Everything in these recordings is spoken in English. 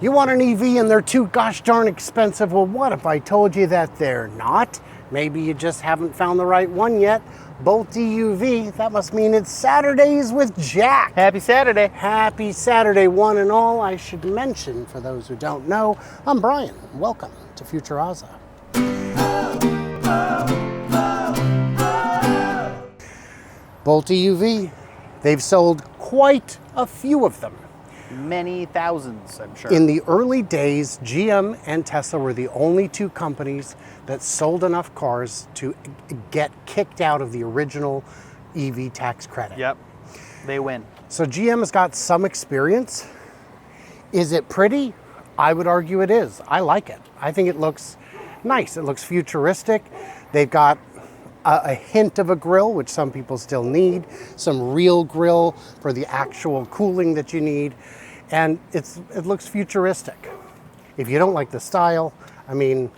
You want an EV and they're too gosh darn expensive. Well, what if I told you that they're not? Maybe you just haven't found the right one yet. Bolt EUV, that must mean it's Saturdays with Jack. Happy Saturday. Happy Saturday, one and all. I should mention, for those who don't know, I'm Brian. Welcome to Future Ozza. Bolt EUV, they've sold quite a few of them. Many thousands, I'm sure. In the early days, GM and Tesla were the only two companies that sold enough cars to get kicked out of the original EV tax credit. Yep, they win. So GM has got some experience. Is it pretty? I would argue it is. I like it. I think it looks nice. It looks futuristic. They've got a hint of a grill, which some people still need, some real grill for the actual cooling that you need. And it looks futuristic. If you don't like the style, I mean,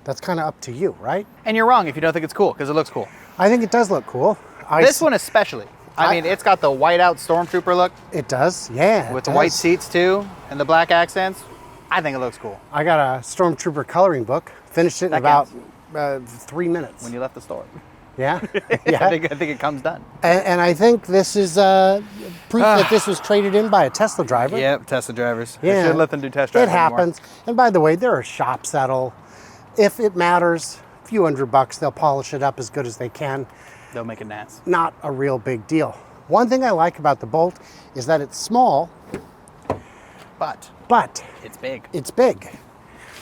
that's kind of up to you, right? And you're wrong if you don't think it's cool, because it looks cool. I think it does look cool. This one especially. I mean, it's got the white-out Stormtrooper look. It does, yeah. With the white seats, too, and the black accents. I think it looks cool. I got a Stormtrooper coloring book. Finished it in about 3 minutes. When you left the store. Yeah? Yeah. I think it comes done. And I think this is proof that this was traded in by a Tesla driver. Yep, Tesla drivers. Yeah. I should let them do test drives It happens. And by the way, there are shops that'll, if it matters, a few $100, they'll polish it up as good as they can. They'll make it nice. Not a real big deal. One thing I like about the Bolt is that it's small, but it's big. It's big.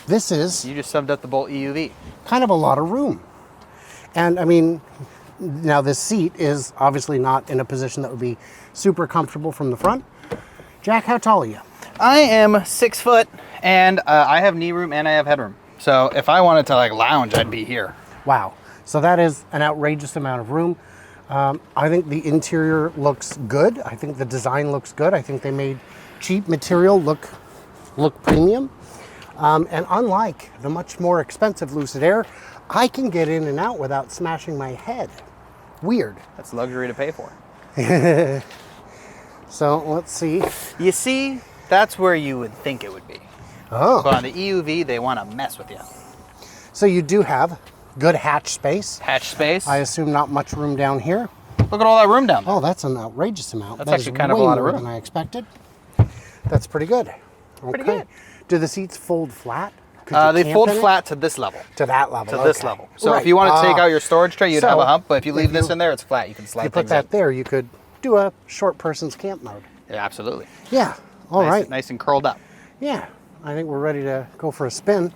This is You just summed up the Bolt EUV. kind of a lot of room. And I mean, now this seat is obviously not in a position that would be super comfortable from the front. Jack, how tall are you? I am 6 foot, and I have knee room and I have headroom. So if I wanted to like lounge, I'd be here. Wow. So that is an outrageous amount of room. I think the interior looks good. I think the design looks good. I think they made cheap material look premium. And unlike the much more expensive Lucid Air, I can get in and out without smashing my head. Weird. That's luxury to pay for. So let's see. You see, that's where you would think it would be. Oh. But on the EUV, they want to mess with you. So you do have good hatch space. Hatch space. I assume not much room down here. Look at all that room down there. Oh, that's an outrageous amount. That's That is actually kind of a way lot of more room. than I expected. That's pretty good. Okay. Pretty good. Do the seats fold flat? Could you They camp fold in it? flat to this level. To that level. To this okay. level. So Right. if you want to take out your storage tray, you'd So, have a hump. But if you leave if this you- in there, it's flat. You can slide If you put things that in. there, you could do a short person's camp mode. Yeah, absolutely. Yeah. All nice, right. Nice and curled up. Yeah. I think we're ready to go for a spin.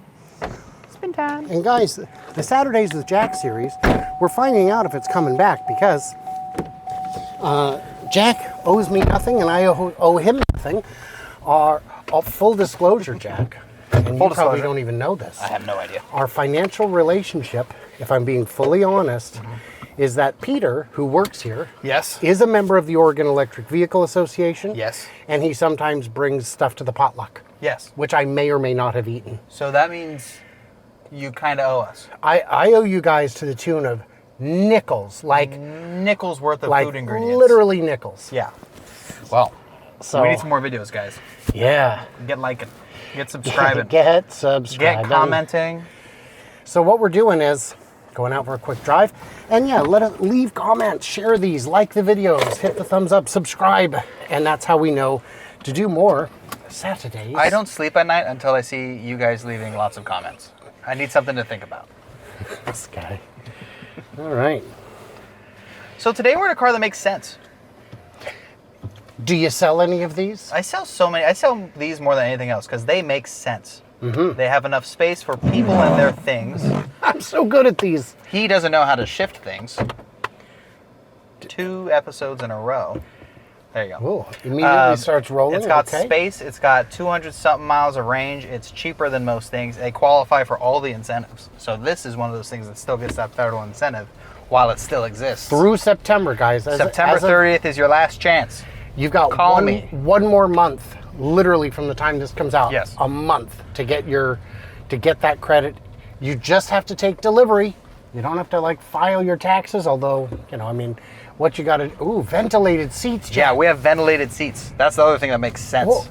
Spin time. And guys, the Saturdays with Jack series, we're finding out if it's coming back because Jack owes me nothing and I owe him nothing. Full disclosure, Jack, and you probably disclosure. don't even know this. I have no idea. Our financial relationship, if I'm being fully honest, is that Peter, who works here, Yes. is a member of the Oregon Electric Vehicle Association. Yes. And he sometimes brings stuff to the potluck, Yes. which I may or may not have eaten. So that means you kind of owe us. I owe you guys to the tune of nickels, like Nickels worth of like food ingredients. literally nickels. Yeah. Well, So we need some more videos, guys. yeah, Get liking. Get subscribing. get subscribing, Get commenting. So what we're doing is going out for a quick drive, and yeah, leave comments, share these, like the videos, hit the thumbs up, subscribe, and that's how we know to do more Saturdays. I don't sleep at night until I see you guys leaving lots of comments. I need something to think about. This guy. All right. So today we're in a car that makes sense. Do you sell any of these? I sell so many. I sell these more than anything else because they make sense. Mm-hmm. They have enough space for people and their things. I'm so good at these. He doesn't know how to shift things. 2 episodes in a row. There you go. Oh, immediately starts rolling. It's got okay. space. It's got 200-something miles of range. It's cheaper than most things. They qualify for all the incentives. So this is one of those things that still gets that federal incentive while it still exists. Through September, guys. September 30th is your last chance. You've got Call me. one more month, literally from the time this comes out. Yes. A month to get that credit. You just have to take delivery. You don't have to like file your taxes, although, you know, I mean, what you got to, ooh, ventilated seats, Jack. Yeah, we have ventilated seats. That's the other thing that makes sense. Whoa.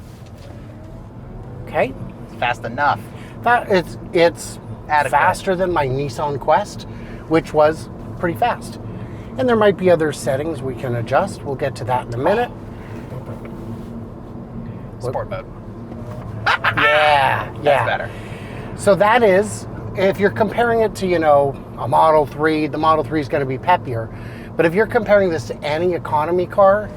Okay. It's fast enough. It's Adequate. faster than my Nissan Quest, which was pretty fast. And there might be other settings we can adjust. We'll get to that in a minute. Sport mode. Yeah, That's yeah. better. So that is, if you're comparing it to, you know, a Model 3, the Model 3 is going to be peppier. But if you're comparing this to any economy car,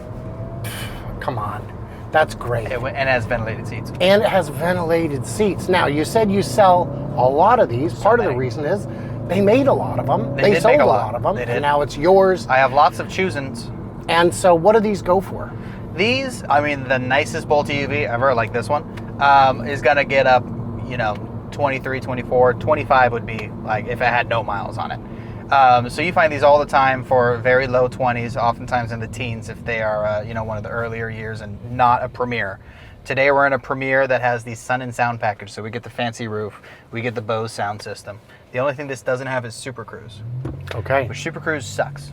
come on, that's great. And it has ventilated seats. And it has ventilated seats. Now, you said you sell a lot of these. Part of the reason is they made a lot of them. They did sold make a a lot lot. of them. They did. And now it's yours. I have lots of choosins. And so what do these go for? These, I mean, the nicest Bolt EUV ever, like this one, is going to get up, you know, 23, 24, 25 would be like if it had no miles on it. So you find these all the time for very low 20s, oftentimes in the teens if they are, you know, one of the earlier years and not a Premier. Today we're in a Premier that has the Sun and Sound package, so we get the fancy roof, we get the Bose sound system. The only thing this doesn't have is Super Cruise, Okay. which Super Cruise sucks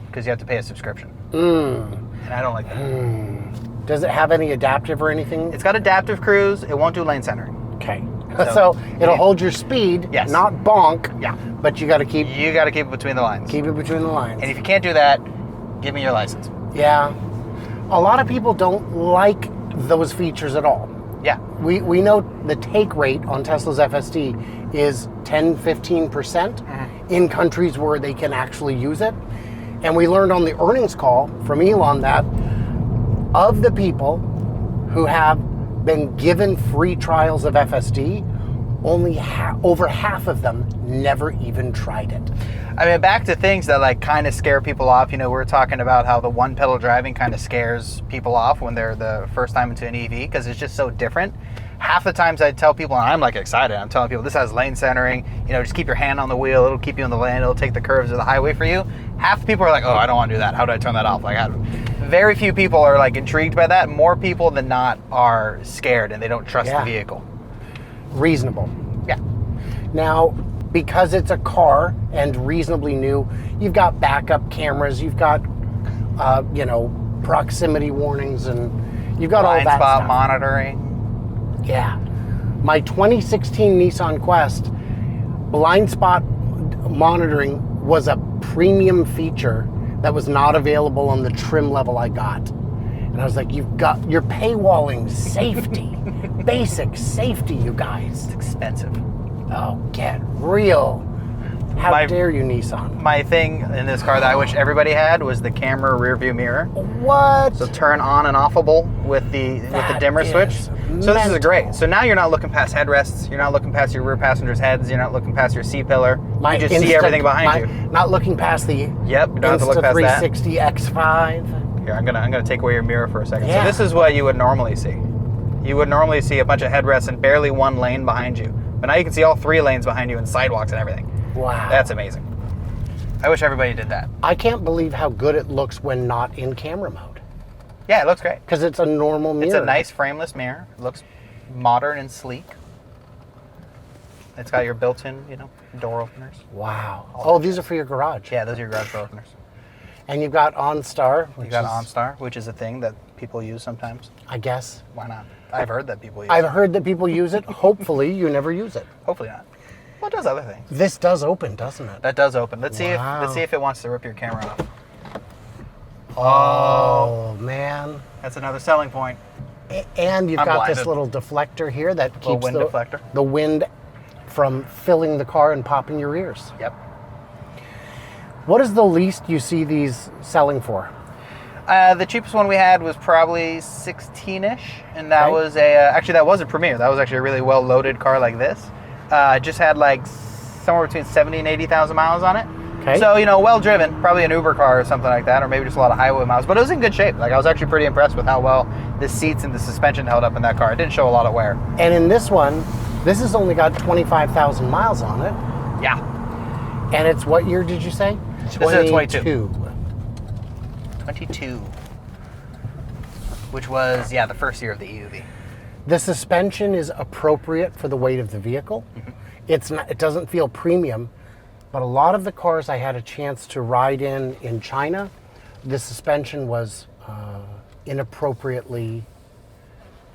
because you have to pay a subscription. And I don't like that. Does it have any adaptive or anything? It's got adaptive cruise. It won't do lane centering. Okay. So, So it'll hold your speed, Yes. not bonk. Yeah. But you got to keep You got to keep it between the lines. it between the lines. And if you can't do that, give me your license. Yeah. A lot of people don't like those features at all. Yeah. We know the take rate on Tesla's FSD is 10-15% in countries where they can actually use it. And we learned on the earnings call from Elon that of the people who have been given free trials of FSD, only over half of them never even tried it. I mean, back to things that like kind of scare people off. You know, we were talking about how the one pedal driving kind of scares people off when they're the first time into an EV because it's just so different. Half the times I tell people, and I'm like excited, I'm telling people this has lane centering, you know, just keep your hand on the wheel, it'll keep you in the lane, it'll take the curves of the highway for you. Half the people are like, oh, I don't want to do that. How do I turn that off? Like, very few people are like intrigued by that. More people than not are scared and they don't trust the vehicle. Reasonable. Yeah. Now, because it's a car and reasonably new, you've got backup cameras, you've got, you know, proximity warnings, and you've got all Blind that spot stuff. monitoring. Yeah. My 2016 Nissan Quest, blind spot monitoring was a premium feature that was not available on the trim level I got. And I was like, you're paywalling safety. Basic safety, you guys. It's expensive. Oh, get real. How dare you, Nissan? My thing in this car that I wish everybody had was the camera rear view mirror. What? So turn on and offable with the dimmer switch. So this is great. So now you're not looking past headrests. You're not looking past your rear passengers' heads. You're not looking past your C-pillar. You just see everything behind you. Not looking past the Yep, you don't have to look past that. 360 X5. Here, I'm gonna take away your mirror for a second. Yeah. So this is what you would normally see. You would normally see a bunch of headrests and barely one lane behind you. But now you can see all 3 lanes behind you and sidewalks and everything. Wow. That's amazing. I wish everybody did that. I can't believe how good it looks when not in camera mode. Yeah, it looks great. Because it's a normal mirror. It's a nice frameless mirror. It looks modern and sleek. It's got your built-in, you know, door openers. Wow. Oh, these are for your garage. Yeah, those are your garage door openers. And you've got OnStar. You got OnStar, which is a thing that people use sometimes. I guess. Why not? I've heard that people use I've it. heard that people use it. Hopefully, you never use it. Hopefully not. Well, it does other things. This does open, doesn't it? That does open. Let's see Wow. if it wants to rip your camera off. Oh, man. That's another selling point. And you've I'm got this blinded. little deflector here that Little keeps wind deflector. the wind from filling the car and popping your ears. Yep. What is the least you see these selling for? The cheapest one we had was probably 16-ish, and that Okay. was actually that was a Premier. That was actually a really well-loaded car like this. Just had like somewhere between 70 and 80,000 miles on it. Okay. So, you know, well-driven, probably an Uber car or something like that, or maybe just a lot of highway miles, but it was in good shape. Like, I was actually pretty impressed with how well the seats and the suspension held up in that car. It didn't show a lot of wear. And in this one, this has only got 25,000 miles on it. Yeah. And it's what year did you say? This is a 22. 22. Which was, yeah, the first year of the EUV. The suspension is appropriate for the weight of the vehicle. It's not, it doesn't feel premium, but a lot of the cars I had a chance to ride in China, the suspension was inappropriately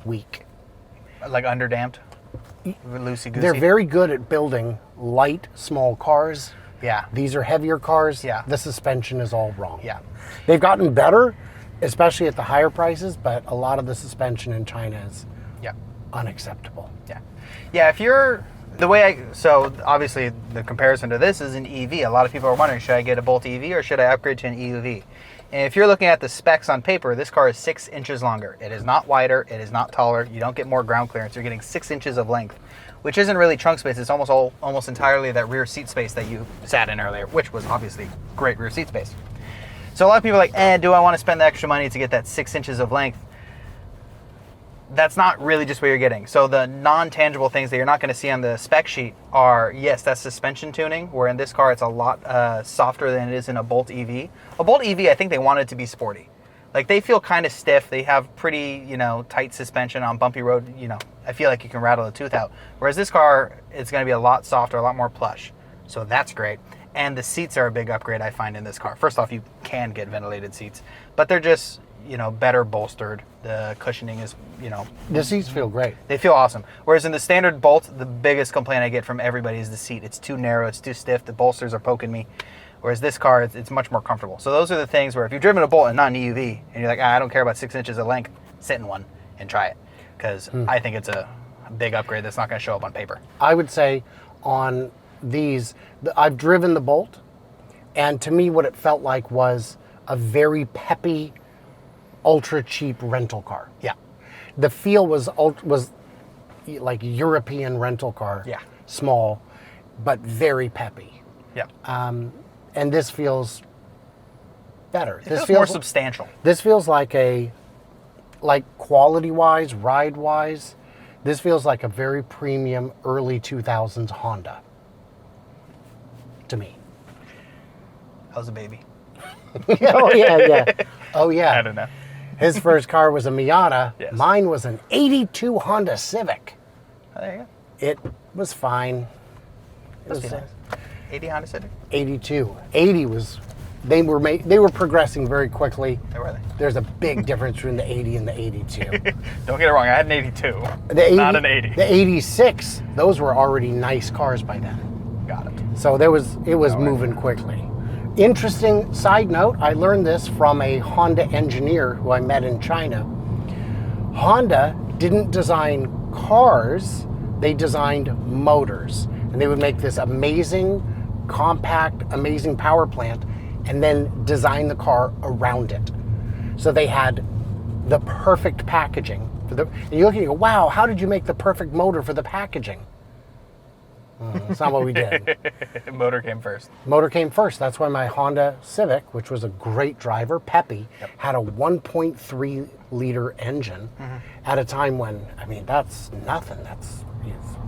weak. Like underdamped, loosey-goosey. They're very good at building light, small cars. Yeah. These are heavier cars. Yeah. The suspension is all wrong. Yeah. They've gotten better, especially at the higher prices, but a lot of the suspension in China is Yeah. unacceptable. Yeah. Yeah, if you're so obviously the comparison to this is an EV. A lot of people are wondering, should I get a Bolt EV or should I upgrade to an EUV? And if you're looking at the specs on paper, this car is 6 inches longer. It is not wider, it is not taller. You don't get more ground clearance. You're getting 6 inches of length, which isn't really trunk space. It's almost entirely that rear seat space that you sat in earlier, which was obviously great rear seat space. So a lot of people are like, do I want to spend the extra money to get that 6 inches of length? That's not really just what you're getting. So the non-tangible things that you're not going to see on the spec sheet are, yes, that's suspension tuning, where in this car it's a lot softer than it is in a Bolt EV. A Bolt EV, I think they wanted to be sporty. Like, they feel kind of stiff. They have pretty, tight suspension on bumpy road. I feel like you can rattle a tooth out. Whereas this car, it's going to be a lot softer, a lot more plush. So that's great. And the seats are a big upgrade, I find, in this car. First off, you can get ventilated seats, but they're just, better bolstered. The cushioning is, The seats feel great. they feel awesome. Whereas in the standard Bolt, the biggest complaint I get from everybody is the seat. It's too narrow, it's too stiff, the bolsters are poking me. Whereas this car, it's much more comfortable. So those are the things where if you've driven a Bolt and not an EUV, and you're like, I don't care about 6 inches of length, sit in one and try it. Because I think it's a big upgrade that's not going to show up on paper. I would say on these, I've driven the Bolt, and to me what it felt like was a very peppy, ultra cheap rental car. Yeah. The feel was like European rental car. Yeah. Small, but very peppy. Yeah. And this feels better. It feels more substantial. This feels like quality-wise, ride-wise, this feels like a very premium early 2000s Honda to me. How's a baby? Oh, yeah. Oh, yeah. I don't know. His first car was a Miata. Yes. Mine was an 82 Honda Civic. Oh, there you go. It was fine. Must be nice. 80 Honda Civic? 82. 80 was... They were progressing very quickly. Where were they? There's a big difference between the 80 and the 82. Don't get it wrong. I had an 82. Not an 80. The 86, those were already nice cars by then. Got it. So it was moving quickly. Interesting side note, I learned this from a Honda engineer who I met in China. Honda didn't design cars, they designed motors. And they would make this amazing, compact, amazing power plant and then design the car around it. So they had the perfect packaging. And you look and you go, wow, how did you make the perfect motor for the packaging? That's not what we did. Motor came first. Motor came first. That's why my Honda Civic, which was a great driver, peppy, had a 1.3 liter engine at a time when, that's nothing.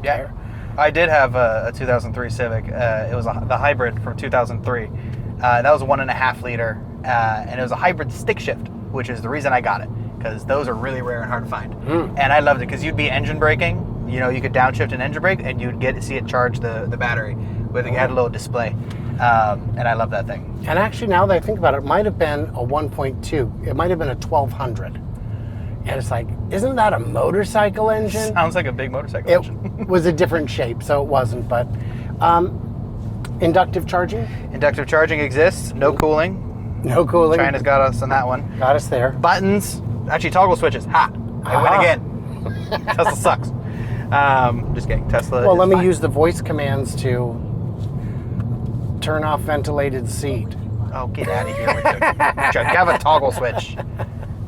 Yeah. I did have a 2003 Civic. It was the hybrid from 2003. That was a 1.5 liter, and it was a hybrid stick shift, which is the reason I got it, because those are really rare and hard to find. And I loved it because you'd be engine braking. You could downshift an engine brake, and you'd get to see it charge the battery. It had a little display, and I love that thing. And actually, now that I think about it, it might have been a 1.2. It might have been a 1200. And it's like, isn't that a motorcycle engine? Sounds like a big motorcycle It engine. was a different shape, so it wasn't. But inductive charging? Inductive charging exists. No cooling. No cooling. China's got us on that one. Got us there. Buttons. Actually, toggle switches. Ha! I win again. Tesla sucks. Just kidding. Tesla. Well, let me fine. use the voice commands to turn off ventilated seat. Oh, get out of here with you. You have a toggle switch.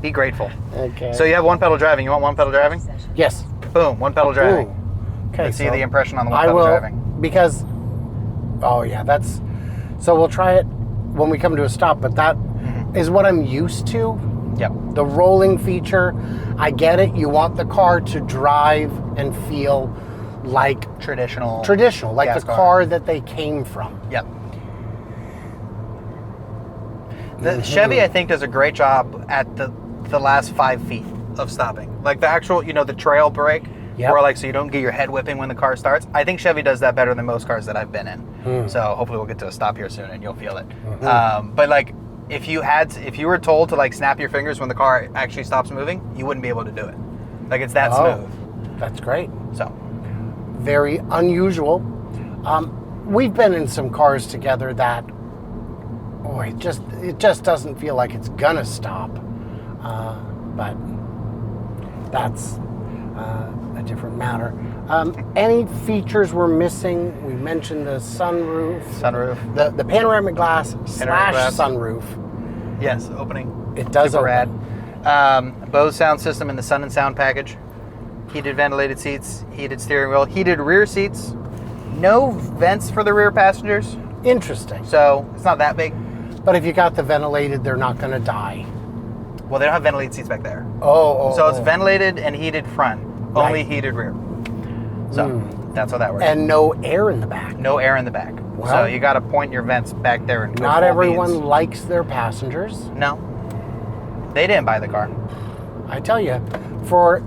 Be grateful. Okay. So you have one pedal driving. You want one pedal driving? Yes. Boom. One pedal driving. Ooh. Okay. Let's see the impression on the one I pedal will, driving. because. Oh yeah, that's. So we'll try it when we come to a stop. But that is what I'm used to. Yep. The rolling feature, I get it. You want the car to drive and feel like Traditional, like gas the car that they came from. Yep. The Chevy, I think, does a great job at the last 5 feet of stopping. Like the actual, the trail brake, Yep. where so you don't get your head whipping when the car starts. I think Chevy does that better than most cars that I've been in. So hopefully we'll get to a stop here soon and you'll feel it. But if you were told to snap your fingers when the car actually stops moving, you wouldn't be able to do it. It's that smooth. That's great. So, Very unusual. We've been in some cars together that, boy, it just doesn't feel like it's gonna stop. But that's a different matter. Any features we're missing? We mentioned the sunroof. The panoramic glass / sunroof. Yes, opening. It does Super open. rad. Bose sound system in the Sun and Sound package. Heated ventilated seats, heated steering wheel, heated rear seats. No vents for the rear passengers, Interesting. so it's not that big. But if you got the ventilated, they're not gonna die. Well, they don't have ventilated seats back there. So It's ventilated and heated front, only heated rear. So that's how that works. And no air in the back. No air in the back. Well, so you got to point your vents back there and go Not full everyone beans. likes their passengers. No. They didn't buy the car. I tell you, for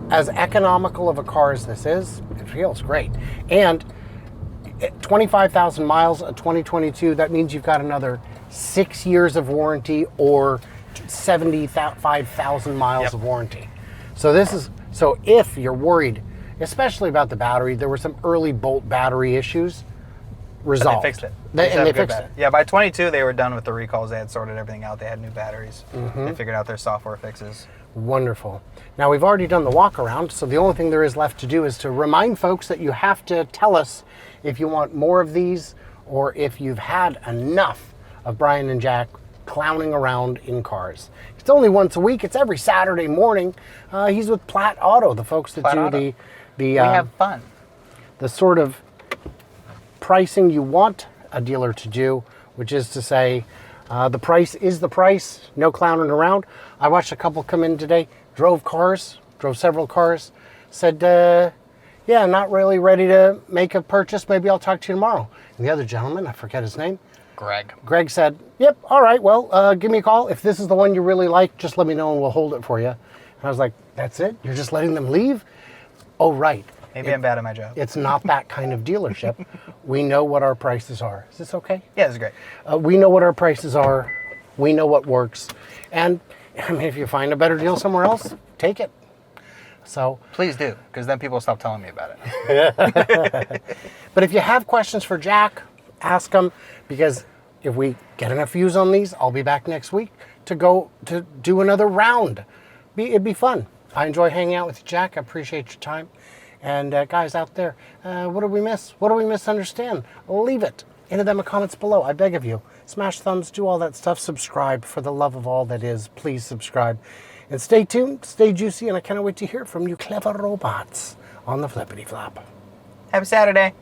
as economical of a car as this is, it feels great. And 25,000 miles, a 2022, that means you've got another 6 years of warranty or 75,000 miles of warranty. So if you're worried, especially about the battery, there were some early Bolt battery issues resolved. But they fixed it. They fixed it. Yeah, by 22, they were done with the recalls. They had sorted everything out. They had new batteries. They figured out their software fixes. Wonderful. Now we've already done the walk around, so the only thing there is left to do is to remind folks that you have to tell us if you want more of these or if you've had enough of Brian and Jack clowning around in cars. It's only once a week. It's every Saturday morning. He's with Platt Auto, the folks that do we have fun. the sort of pricing you want a dealer to do, which is to say, the price is the price, no clowning around. I watched a couple come in today, drove several cars, said, yeah, not really ready to make a purchase. Maybe I'll talk to you tomorrow. And the other gentleman, I forget his name, Greg said, yep, all right, well, give me a call. If this is the one you really like, just let me know and we'll hold it for you. And I was like, that's it? You're just letting them leave? Oh, right. Maybe I'm bad at my job. It's not that kind of dealership. We know what our prices are. Is this okay? Yeah, it's great. We know what our prices are. We know what works. And I mean, if you find a better deal somewhere else, take it. So, Please do, because then people stop telling me about it. but if you have questions for Jack, ask him, because if we get enough views on these, I'll be back next week to go to do another round. It'd be fun. I enjoy hanging out with you, Jack. I appreciate your time. And guys out there, what did we miss? What did we misunderstand? Leave it into them comments below. I beg of you. Smash thumbs, do all that stuff. Subscribe. For the love of all that is, please subscribe. And stay tuned, stay juicy, and I cannot wait to hear from you clever robots on the Flippity Flop. Happy Saturday.